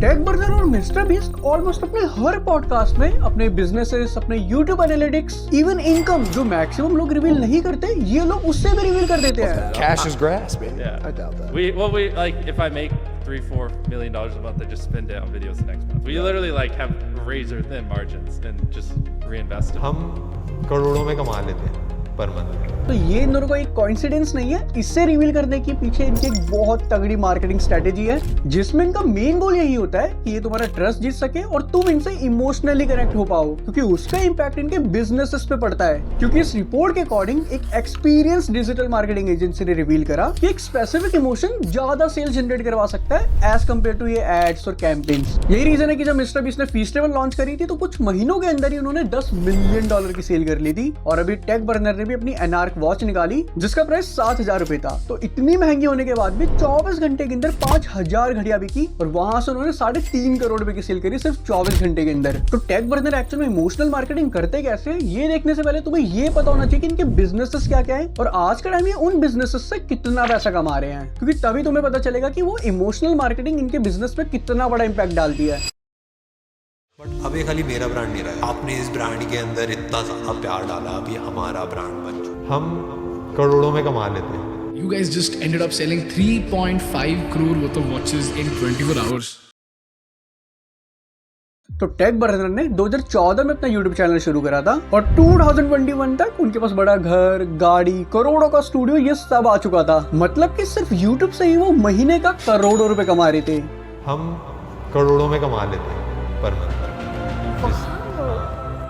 Take burner और mister beast almost अपने हर podcast में अपने बिजनेसेस, अपने यूट्यूब एनालिटिक्स, इवन इनकम जो मैक्सिमम लोग रिवील नहीं करते, ये लोग उससे भी रिवील कर देते हैं। Cash is grass, man. Yeah. I doubt that. We like if I make $3-4 million a month, I just spend it on videos the next month. We literally like have razor thin margins and just reinvest it. हम करोड़ों में कमा लेते हैं per month. तो ये इन दोनों का एक कोइंसिडेंस नहीं है, इससे रिवील करने के पीछे इनकी एक बहुत तगड़ी मार्केटिंग स्ट्रेटेजी है, जिसमें इनका मेन गोल यही होता है कि ये तुम्हारा ट्रस्ट जीत सके और तुम इनसे इमोशनली कनेक्ट हो पाओ, क्योंकि उसका इंपैक्ट इनके बिजनेसेस पे पड़ता है। क्योंकि इस रिपोर्ट के अकॉर्डिंग एक एक्सपीरियंस डिजिटल मार्केटिंग एजेंसी ने रिवील करा कि एक स्पेसिफिक इमोशन ज्यादा सेल जनरेट करवा सकता है एज कम्पेयर टू ये एड्स और कैंपेन्स। यही रीजन है कि जब मिस्टर बीस्ट ने फीस्टेबल लॉन्च करी थी तो कुछ महीनों के अंदर ही उन्होंने $10 मिलियन की सेल कर ली थी, और अभी टेक बर्नर ने भी अपनी एनार्क वॉच निकाली जिसका प्राइस 7,000 रुपए था। तो इतनी महंगी होने के बाद भी 24 घंटे के अंदर 5,000 घड़ियां बिकी और वहां से उन्होंने 3.5 करोड़ रुपए की सेल करी सिर्फ 24 घंटे के अंदर। तो टेक बर्नर एक्चुअल में इमोशनल मार्केटिंग करते कैसे, ये देखने से पहले तुम्हें ये पता होना चाहिए कि इनके बिजनेसेस क्या क्या है और आज के टाइम में उन बिजनेसेस से कितना पैसा कमा रहे हैं, क्योंकि तभी तुम्हें पता चलेगा कि वो इमोशनल मार्केटिंग इनके बिजनेस पे कितना बड़ा इंपैक्ट डालती है। बट अब ये खाली मेरा ब्रांड नहीं रहा है, आपने इस ब्रांड के अंदर इतना ज्यादा प्यार डाला, अभी हमारा ब्रांड बन चुका, हम करोड़ों में कमा लेते हैं। You guys just ended up selling 3.5 crore worth of watches in 24 hours. तो टेक बर्नर ने 2014 में अपना यूट्यूब चैनल शुरू करा था और 2021 तक उनके पास बड़ा घर, गाड़ी, करोड़ों का स्टूडियो, ये सब आ चुका था। मतलब कि सिर्फ यूट्यूब से ही वो महीने का करोड़ों रुपए कमा रहे थे। हम करोड़ों में कमा लेते हैं पर मंथ।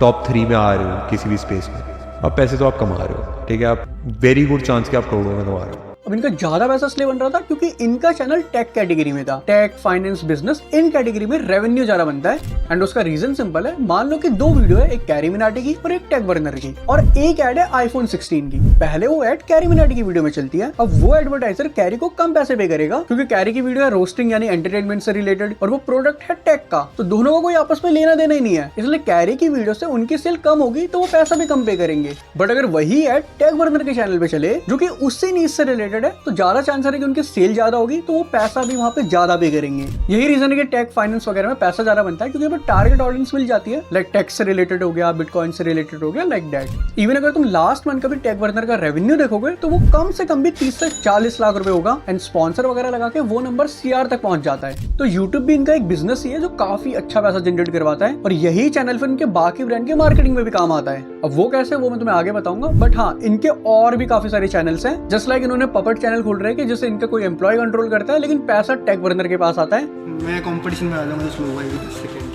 टॉप 3 में आ रहे हो किसी भी स्पेस में, अब पैसे तो आप कमा रहे हो, ठीक है, आप वेरी गुड चांस कि आप करोड़ों में कमा रहे हो। अब इनका ज्यादा पैसा इसलिए बन रहा था क्योंकि इनका चैनल टेक कैटेगरी में था। टेक, फाइनेंस, बिजनेस, इन कैटेगरी में रेवेन्यू ज्यादा बनता है एंड उसका रीजन सिंपल है। मान लो कि 2 वीडियो है, एक कैरी मिनाटी की और एक टेक बर्नर की, और एक ऐड है iPhone 16 की। पहले वो ऐड कैरी मिनाटी की वीडियो में चलती है। अब वो एडवर्टाइजर कैरी को कम पैसे पे करेगा क्योंकि कैरी की वीडियो है रोस्टिंग यानी एंटरटेनमेंट से रिलेटेड और वो प्रोडक्ट है टेक का, तो दोनों को कोई आपस में लेना देना ही नहीं है, इसलिए कैरी की वीडियो से उनकी सेल कम होगी तो वो पैसा भी कम पे करेंगे। बट अगर वही ऐड टेक बर्नर के चैनल पे चले जो कि उससे नीच से रिलेटेड है, तो ज्यादा चांस है कि उनकी सेल ज्यादा होगी तो वो पैसा भी वहां पे ज्यादा पे करेंगे। यही रीजन है कि टेक, फाइनेंस वगैरह में पैसा ज्यादा बनता है क्योंकि टारगेट ऑडियंस मिल जाती है, लाइक टेक से रिलेटेड हो गया, बिटकॉइन से रिलेटेड हो गया, लाइक दैट। इवन अगर तुम लास्ट मंथ का भी टेक बर्नर का रेवेन्यू देखोगे तो वो कम से कम भी 30 से 40 लाख रुपए होगा एंड स्पॉन्सर वगैरह लगा के वो नंबर CR तक पहुंच जाता है। तो यूट्यूब भी इनका एक बिजनेस ही है जो काफी अच्छा पैसा जनरेट करवाता है और यही चैनल फिर इनके बाकी ब्रांड के मार्केटिंग में भी काम आता है। अब वो कैसे, वो मैं तुम्हें आगे बताऊंगा, बट हाँ, इनके और भी काफी सारे चैनल्स हैं। जस्ट लाइक इन्होंने पपट चैनल खोल रहे हैं कि जिससे इनका कोई एम्प्लॉय कंट्रोल करता है लेकिन पैसा टेक बर्नर के पास आता है। मैं कंपटीशन में आ जाऊंगा स्लो भाई second.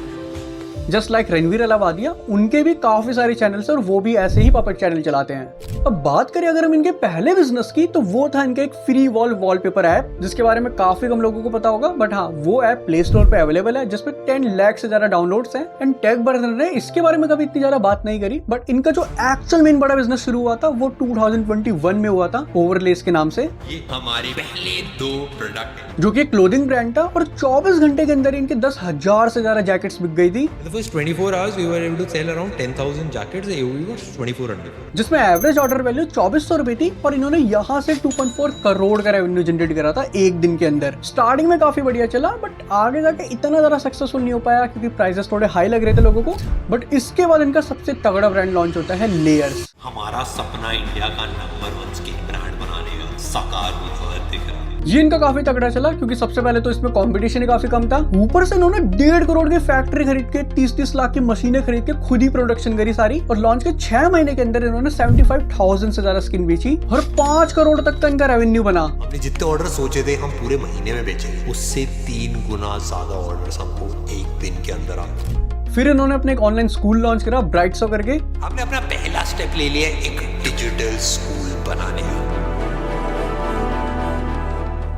Just like Ranveer Allahbadia, उनके भी काफी सारे चैनल्स हैं और वो भी ऐसे ही पपट चैनल चलाते हैं। अब बात करें अगर हम इनके पहले बिजनेस की, तो वो था इनका एक फ्री वॉल वॉलपेपर ऐप जिसके बारे में काफी कम लोगों को पता होगा, बट हाँ, वो ऐप प्ले स्टोर पे अवेलेबल है जिसपे 10 लाख से ज्यादा डाउनलोड्स हैं एंड टेक बर्नर ने इसके बारे में कभी इतनी ज्यादा बात नहीं करी। बट इनका जो एक्चुअल मेन बड़ा बिजनेस शुरू हुआ था वो 2021 में हुआ था ओवरलेस के नाम से। ये हमारे पहले 2 प्रोडक्ट हैं जो कि एक क्लोथिंग ब्रांड था और 24 घंटे के अंदर इनके 10,000 से ज्यादा जैकेट्स बिक गई थी। first 24 hours we were able to sell around 10,000 jackets. AOV was 2400. जिसमें एवरेज ऑर्डर वैल्यू 2400 रुपए थी और इन्होंने यहाँ से 2.4 करोड़ का रेवेन्यू जनरेट करा था एक दिन के अंदर। स्टार्टिंग में काफी बढ़िया चला बट आगे जाके इतना ज्यादा सक्सेसफुल नहीं हो पाया क्योंकि प्राइसेस थोड़े हाई लग रहे थे लोगों को। बट इसके बाद इनका सबसे तगड़ा ब्रांड लॉन्च होता है लेयर्स। हमारा सपना इंडिया का नंबर 1 स्किन ब्रांड बनाने का साकार होता दिख रहा है। ये इनका काफी तगड़ा चला क्योंकि सबसे पहले तो इसमें कंपटीशन ही काफी कम था, ऊपर से इन्होंने 1.5 करोड़ की फैक्ट्री खरीद के 30-30 लाख की मशीनें खरीद के खुद ही प्रोडक्शन करी सारी, और लॉन्च के 6 महीने के अंदर इन्होंने 75,000 से ज्यादा स्किन बेची और 5 करोड़ तक का इनका रेवेन्यू बना। हमने जितने ऑर्डर सोचे थे हम पूरे महीने में बेचेंगे, उससे 3 गुना ज्यादा ऑर्डर हमको एक दिन के अंदर आते। फिर इन्होंने अपने एक ऑनलाइन स्कूल लॉन्च करा ब्राइटसो करके। हमने अपना पहला स्टेप ले लिया एक डिजिटल स्कूल बनाने का,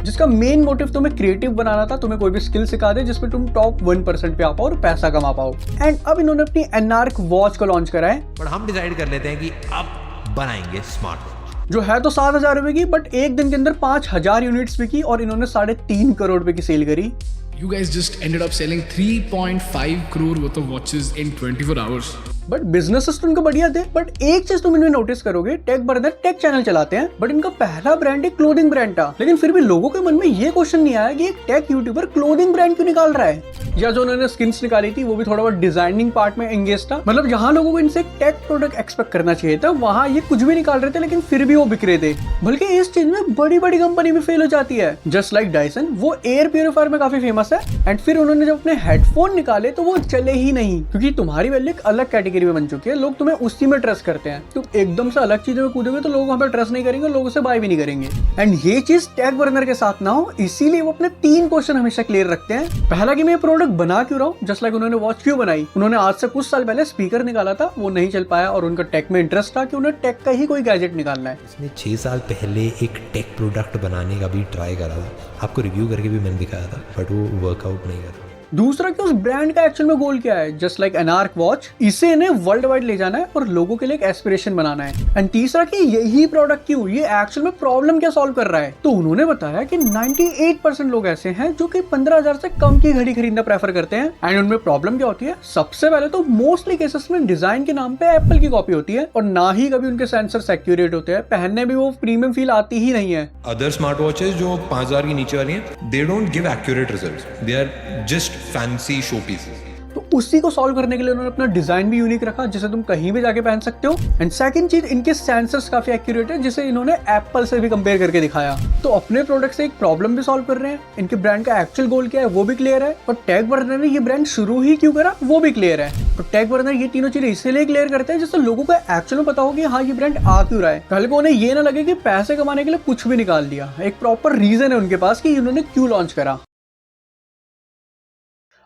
जिसका मेन मोटिव तुम्हें क्रिएटिव बनाना था, तुम्हें कोई भी स्किल सिखा दे जिसमें तुम टॉप 1% पे आ पाओ और पैसा कमा पाओ। एंड अब इन्होंने अपनी एनार्क वॉच को लॉन्च करा है। पर हम डिसाइड कर लेते हैं कि अब बनाएंगे स्मार्ट वॉच, जो है तो 7,000 रुपए की, बट एक दिन के अंदर 5,000 यूनिट्स बिकी और इन्होंने 3.5 करोड़ रुपए की सेल करी। You guys just ended up selling 3.5 crore worth of watches in 24 hours. But businesses तो उनका बढ़िया थे। बट एक चीज तुम इनमें नोटिस करोगे, टेक ब्रदर टेक चैनल चलाते हैं, बट इनका पहला ब्रांड एक क्लोथिंग ब्रांड था। लेकिन फिर भी लोगों के मन में ये क्वेश्चन नहीं आया कि एक टेक यूट्यूबर क्लोथिंग ब्रांड क्यों निकाल रहा है। या जो उन्होंने स्किन्स निकाली थी वो भी थोड़ा बहुत डिजाइनिंग पार्ट में एंगेज था। मतलब जहां लोगों को इनसे टेक प्रोडक्ट एक्सपेक्ट करना चाहिए था, वहां ये कुछ भी निकाल रहे थे लेकिन फिर भी वो बिक रहे थे। बल्कि इस चीज में बड़ी बड़ी कंपनी भी फेल हो जाती है। जस्ट लाइक डायसन, वो एयर प्यूरिफायर में काफी फेमस है, एंड फिर उन्होंने जब अपने हेडफोन निकाले तो वो चले ही नहीं, क्योंकि तुम्हारी वैल्यू एक अलग कैटेगरी में बन चुकी है। लोग तुम्हें उसी में ट्रस्ट करते हैं। तुम एकदम से अलग चीजों में कूदोगे तो लोग वहां पर ट्रस्ट नहीं करेंगे, लोगों से बाय भी नहीं करेंगे। एंड ये चीज टेक बर्नर के साथ ना हो, इसीलिए वो अपने 3 क्वेश्चन हमेशा क्लियर रखते हैं। पहला कि मैं ये प्रोडक्ट बना क्यों रहा हूँ, जस्ट लाइक उन्होंने वॉच क्यों बनाई। उन्होंने आज से कुछ साल पहले स्पीकर निकाला था, वो नहीं चल पाया और उनका टेक में इंटरेस्ट था कि उन्हें टेक का ही कोई गैजेट निकालना है। उसने 6 साल पहले एक टेक प्रोडक्ट बनाने का भी ट्राई करा था, आपको रिव्यू करके भी मैंने दिखाया था, बट वो वर्कआउट नहीं करा। दूसरा कि उस ब्रांड का एक्चुअल में गोल क्या है, जस्ट लाइक एनार्क वॉच, इसे इन्हें वर्ल्ड वाइड ले जाना है और लोगों के लिए एक एस्पिरेशन बनाना है। एंड तीसरा कि यही प्रोडक्ट क्यों, ये एक्चुअल में प्रॉब्लम क्या सॉल्व कर रहा है। तो उन्होंने बताया कि 98% लोग ऐसे हैं जो कि 15,000 से कम की घड़ी खरीदना प्रेफर करते हैं। एंड उनमें प्रॉब्लम क्या होती है, सबसे पहले तो मोस्टली केसेस में डिजाइन के नाम पे एप्पल की कॉपी होती है और ना ही कभी उनके सेंसर एक्यूरेट होते हैं, पहनने में वो प्रीमियम फील आती ही नहीं है। अदर स्मार्ट वॉचेस जो 5,000 के नीचे वाली हैं, they don't give accurate results, they are just fancy show pieces. तो उसी को सॉल्व करने के लिए उन्होंने अपना डिजाइन भी यूनिक रखा, जिसे तुम कहीं भी जाके पहन सकते हो। एंड सेकंड चीज, इनके सेंसर्स काफी एक्यूरेट है, जिसे इन्होंने एप्पल से भी कंपेयर करके दिखाया। तो अपने प्रोडक्ट से एक प्रॉब्लम भी सॉल्व कर रहे हैं। इनके ब्रांड का एक्चुअल गोल क्या है वो भी क्लियर है, और टेक बर्नर ने ये ब्रांड शुरू ही क्यों करा वो भी क्लियर है। तो टेक बर्नर ये तीनों चीजें इसीलिए क्लियर करते हैं जिससे लोगों को एक्चुअल में पता हो कि हाँ ये ब्रांड आ क्यों रहा है। कल को उन्हें ये ना लगे कि पैसे कमाने के लिए कुछ भी निकाल दिया। एक प्रॉपर रीजन है उनके पास कि इन्होंने क्यों लॉन्च करा।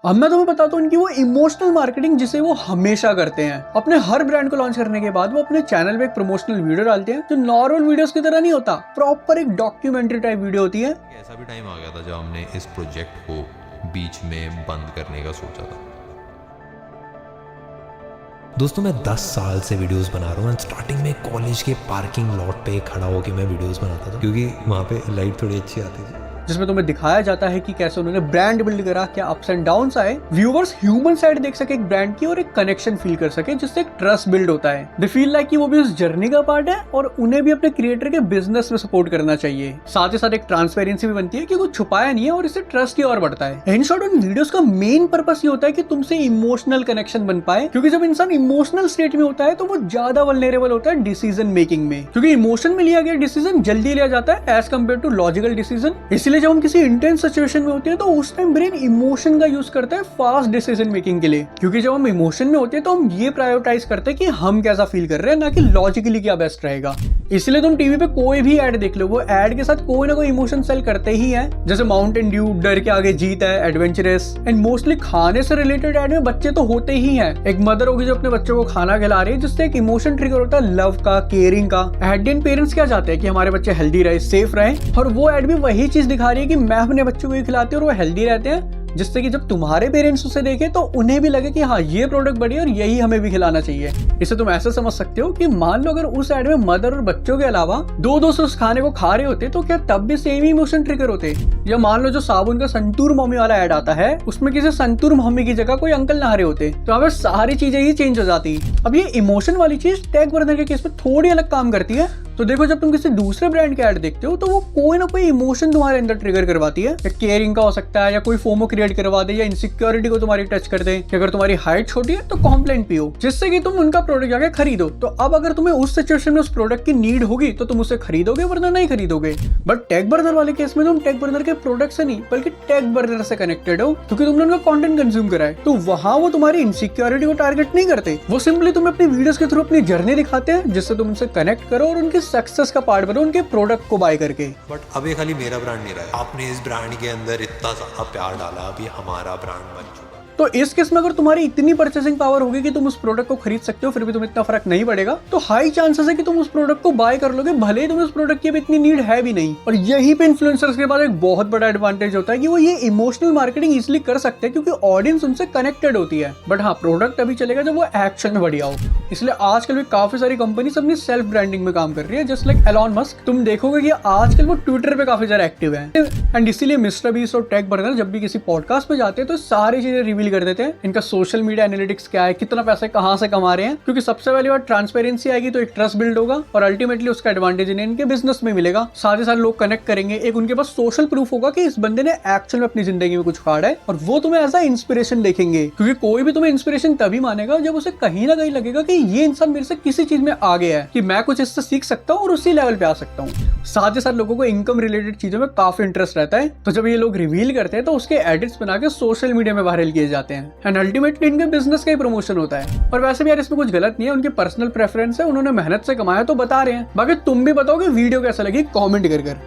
अब मैं तुम्हें बताता हूँ इनकी वो इमोशनल मार्केटिंग जिसे वो हमेशा करते हैं। अपने हर ब्रांड को लॉन्च करने के बाद वो अपने चैनल पे एक प्रमोशनल वीडियो डालते हैं जो नॉर्मल वीडियोस की तरह नहीं होता, प्रॉपर एक डॉक्यूमेंट्री टाइप वीडियो होती है। ऐसा भी टाइम आ गया था जब हमने इस प्रोजेक्ट को बीच में बंद करने का सोचा था। दोस्तों मैं 10 साल से वीडियोस बना रहा हूँ। स्टार्टिंग में कॉलेज के पार्किंग लॉट पे खड़ा होकर मैं वीडियोस बनाता था, क्योंकि वहाँ पे लाइट थोड़ी अच्छी आती थी, जिसमें तुम्हें दिखाया जाता है कि कैसे उन्होंने ब्रांड बिल्ड करा, क्या अप्स एंड डाउन्स आए, व्यूअर्स ह्यूमन साइड देख सके एक ब्रांड की और एक कनेक्शन फील कर सके, जिससे एक ट्रस्ट बिल्ड होता है। दे फील लाइक कि वो भी उस जर्नी का पार्ट है और उन्हें भी अपने क्रिएटर के बिजनेस में सपोर्ट करना चाहिए। साथ ही साथ एक ट्रांसपेरेंसी भी बनती है कि कुछ छुपाया नहीं है और इससे ट्रस्ट ही और बढ़ता है। इन शॉर्ट उन वीडियोस का मेन पर्पस ये होता है कि तुमसे इमोशनल कनेक्शन बन पाए, क्योंकि जब इंसान इमोशनल स्टेट में होता है तो वो ज्यादा वल्नरेबल होता है डिसीजन मेकिंग में, क्योंकि इमोशन में लिया गया डिसीजन जल्दी लिया जाता है as compared to logical decision. इसलिए जब हम किसी सिचुएशन में होते हैं तो उस टाइम ब्रेन इमोशन का यूज करता है फास्ट डिसीजन मेकिंग के लिए, क्योंकि जब हम इमोशन में होते हैं तो हम ये प्रायोरिटाइज करते हैं कि हम कैसा फील कर रहे हैं, ना कि लॉजिकली क्या बेस्ट रहेगा। इसलिए तुम टीवी पे कोई भी ऐड देख लो, वो ऐड के साथ कोई ना कोई इमोशन सेल करते ही है। जैसे माउंटेन ड्यू, डर के आगे जीत है, एडवेंचरस, एंड मोस्टली खाने से रिलेटेड ऐड में बच्चे तो होते ही हैं। एक मदर होगी जो अपने बच्चों को खाना खिला रही है, जिससे एक इमोशन ट्रिगर होता है लव का, केयरिंग का। एट द एंड पेरेंट्स क्या चाहते हैं कि हमारे बच्चे हेल्दी रहे, सेफ रहे, और वो ऐड भी वही चीज दिखा रही है कि मैं अपने बच्चों को ही खिलाती हूँ और वो हेल्दी रहते हैं, जिससे कि जब तुम्हारे पेरेंट्स उसे देखें तो उन्हें भी लगे कि हाँ ये प्रोडक्ट बढ़िया और यही हमें भी खिलाना चाहिए। इसे तुम ऐसे समझ सकते हो कि मान लो अगर उस ऐड में मदर और बच्चों के अलावा दो दोस्त उस खाने को खा रहे होते तो क्या तब भी सेम ही इमोशन ट्रिगर होते। या मान लो जो साबुन का संतूर मम्मी वाला ऐड आता है, उसमें किसी संतूर मम्मी की जगह कोई अंकल नहा रहे होते, तो यहाँ पर सारी चीजें ही चेंज हो जाती। अब ये इमोशन वाली चीज टेक बर्नर के केस में थोड़ी अलग काम करती है। तो देखो जब तुम किसी दूसरे ब्रांड के ऐड देखते हो तो वो कोई ना कोई इमोशन तुम्हारे अंदर ट्रिगर करवाती है। केयरिंग का हो सकता है, या कोई फोमो क्रिएट करवा दे, या इनसिक्योरिटी को तुम्हारी टच कर दे, कि अगर तुम्हारी हाइट छोटी है तो कॉम्प्लेन पियो, जिससे कि तुम उनका प्रोडक्ट जाके खरीदो। तो अब अगर तुम्हें उस सिचुएशन में उस प्रोडक्ट की नीड होगी तो तुम उसे खरीदोगे, वरना नहीं खरीदोगे। बट टेक बर्नर वाले केस में तुम टेक बर्नर के प्रोडक्ट से नहीं बल्कि टेक बर्नर से कनेक्टेड हो, क्योंकि तुमने उनका कंटेंट कंज्यूम करा है। तो वहां वो तुम्हारी इनसिक्योरिटी को टारगेट नहीं करते, वो सिंपली तुम्हें अपनी वीडियोस के थ्रू अपनी जर्नी दिखाते हैं, जिससे तुम उनसे कनेक्ट करो और उनके सक्सेस का पार्ट बनो उनके प्रोडक्ट को बाय करके। बट अब ये खाली मेरा ब्रांड नहीं रहा है, आपने इस ब्रांड के अंदर इतना ज्यादा प्यार डाला, अभी हमारा ब्रांड बन चुका। तो इस केस में अगर तुम्हारी इतनी परचेसिंग पावर होगी कि तुम उस प्रोडक्ट को खरीद सकते हो, फिर भी तुम्हें इतना फर्क नहीं पड़ेगा, तो हाई चांसेस है कि तुम उस प्रोडक्ट को बाय कर लोगे, भले ही तुम्हें उस प्रोडक्ट की अब इतनी नीड है भी नहीं। और यहीं पे इन्फ्लुएंसर्स के पास एक बहुत बड़ा एडवांटेज होता है कि वो ये इमोशनल मार्केटिंग इजिली कर सकते हैं, क्योंकि ऑडियंस उनसे कनेक्टेड होती है। बट हाँ, प्रोडक्ट अभी चलेगा जब वो एक्शन में बढ़िया हो। इसलिए आजकल भी काफी सारी कंपनीज अपनी सेल्फ ब्रांडिंग में काम कर रही है, जस्ट लाइक एलॉन मस्क। तुम देखोगे कि आजकल वो ट्विटर पे काफी ज्यादा एक्टिव है, एंड इसीलिए मिस्टर बीस्ट और टेक बर्नर जब भी किसी पॉडकास्ट पे जाते हैं तो सारी चीजें रिवील रिवील कर देते हैं इनका सोशल मीडिया एनालिटिक्स क्या है, कितना पैसे कहां से कमा रहे हैं, क्योंकि सबसे पहली बात ट्रांसपेरेंसी आएगी तो एक ट्रस्ट बिल्ड होगा और अल्टीमेटली उसका एडवांटेज इन्हें इनके बिजनेस में मिलेगा। साथ ही साथ लोग कनेक्ट करेंगे, एक उनके पास सोशल प्रूफ होगा कि इस बंदे ने एक्चुअल में अपनी जिंदगी में कुछ उखाड़ा है और वो तुम्हें एज अ इंस्पिरेशन देखेंगे, क्योंकि कोई भी तुम्हें इंस्पिरेशन तभी मानेगा जब उसे कहीं ना कहीं लगेगा कि ये इंसान मेरे से किसी चीज में आगे है, कि मैं कुछ इससे सीख सकता हूँ और उसी लेवल पे आ सकता हूँ। साथ ही साथ लोगों को इनकम रिलेटेड चीजों में काफी इंटरेस्ट रहता है, तो जब ये लोग रिवील करते हैं तो उसके एडिट्स बना के सोशल मीडिया में वायरल किए जाते हैं एंड अल्टीमेटली इनके बिजनेस का ही प्रमोशन होता है। और वैसे भी यार इसमें कुछ गलत नहीं है, उनकी पर्सनल प्रेफरेंस है, उन्होंने मेहनत से कमाया तो बता रहे हैं। बाकी तुम भी बताओ कि वीडियो कैसा लगी कमेंट कर।